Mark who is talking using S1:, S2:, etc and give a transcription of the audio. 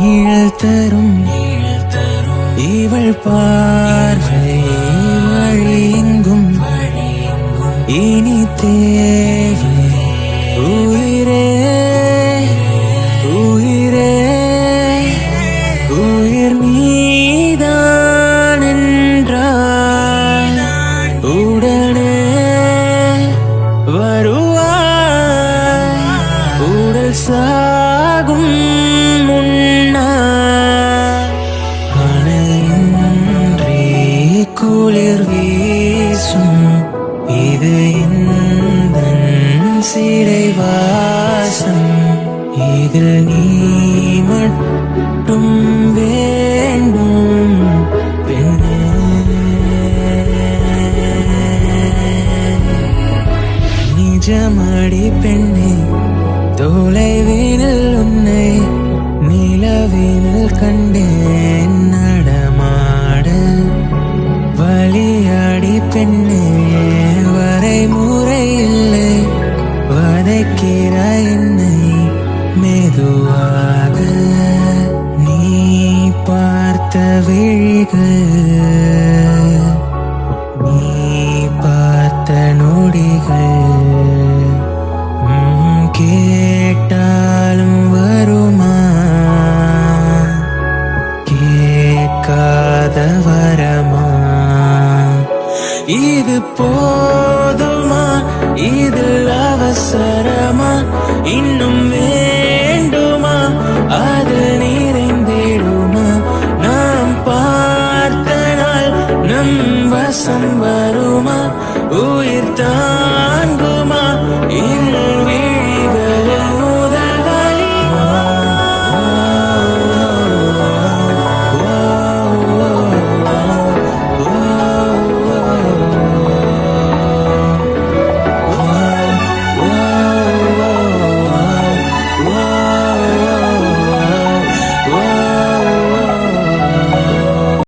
S1: நீழல் தரும் இவள் பார்வை வழியெங்கும் இனி தேவை உயிரே உயிரே உயிர் நீதான் என்றால் உடனே வருவாய் உடல் சாகும் குளிர் வீசும் இது எந்தன் சிறை வாசம் இதில் நீ மட்டும் வேண்டும் பெண்ணே நிஜமடி பெண்ணே தொலைவினில் உன்னை நிலவினில் கண்டேன் நடமாட வலியாடி பெண்ணே வரைமுறை இல்லை வதைக்கிறாய் என்னை மெதுவாக நீ பார்த்த விழிகள்